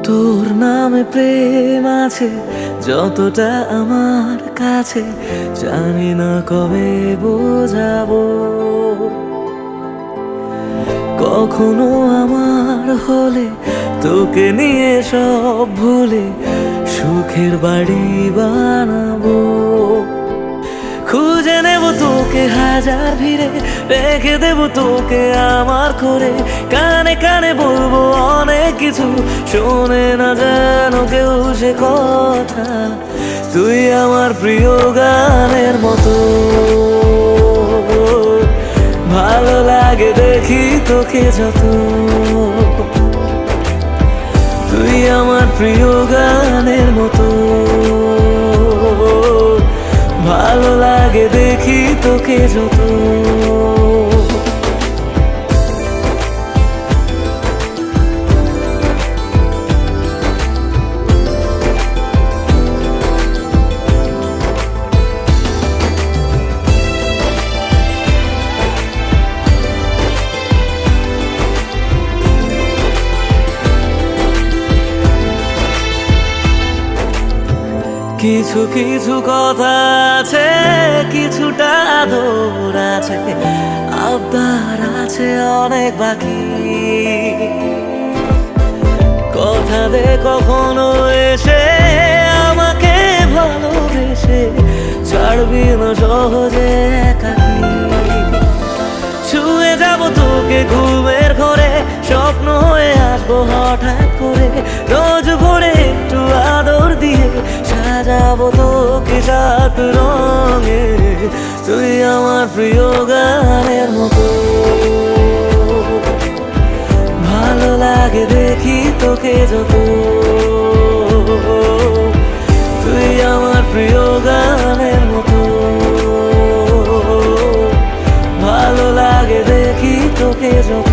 তোর নামে প্রেম আছে যতটা আমার কাছে, জানি না কবে বোঝাবো। কখনো আমার হলে তোকে নিয়ে সব ভুলে সুখের বাড়ি বানাবো। খুঁজে নেব তোকে হাজার ভিড়ে, রেখে দেব তোকে আমার করে। কানে কানে বলবো অনেক কিছু, শোনে না যেন কেউ সে কথা। তুই আমার প্রিয় গানের মতো, ভালো লাগে দেখি তোকে যত। তুই আমার প্রিয় গানের মতো, ভালো লাগে দেখি তোকে যত। কিছু কিছু কথা আছে, কিছুটা আদর আছে, আবদার আছে অনেক বাকি। কথা দে কখনো এসে আমাকে ভালোবেসে, ছাড়বি না সহজে একাকি। ছুঁয়ে যাব তোকে ঘুমের ঘরে, স্বপ্ন হয়ে আসবো হঠাৎ করে। রোজ ভোরে একটু আদর দিয়ে সাজাবো তোকে সাত রঙে। তুই আমার প্রিয় গানের মতো, ভালো লাগে দেখি তোকে যত। তুই আমার প্রিয় গানের মতো, ভালো লাগে দেখি তোকে যত।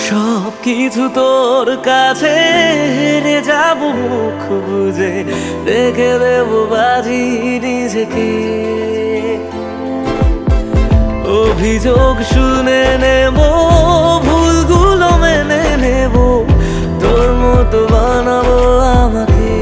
সব কিছু তোর কাছে হেরে যাব মুখ বুঝে, রেখে দেব বাজি নিজেকে। অভিযোগ শুনে নেব, ভুলগুলো মেনে নেব, তোর মতো বানাবো আমাকে।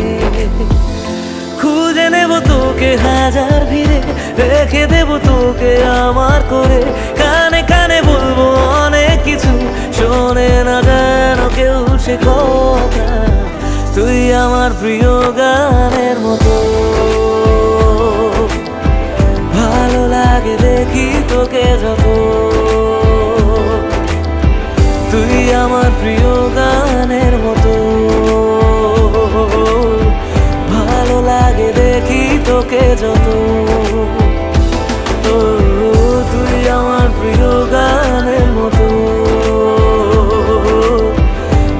খুঁজে নেব তোকে হাজার ভিড়ে, রেখে দেব তোকে আমার করে। কানে কানে বলবো অনেক কিছু, শোনে না যেন কেউ সে কথা। তুই আমার প্রিয় গানের মতো, ভালো লাগে দেখি তোকে যত। তুই আমার প্রিয় গানের মতো, ভালো লাগে দেখি তোকে যত। তুই আমার প্রিয় গানের মতো,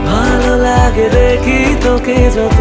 ভালো লাগে দেখি তোকে যত।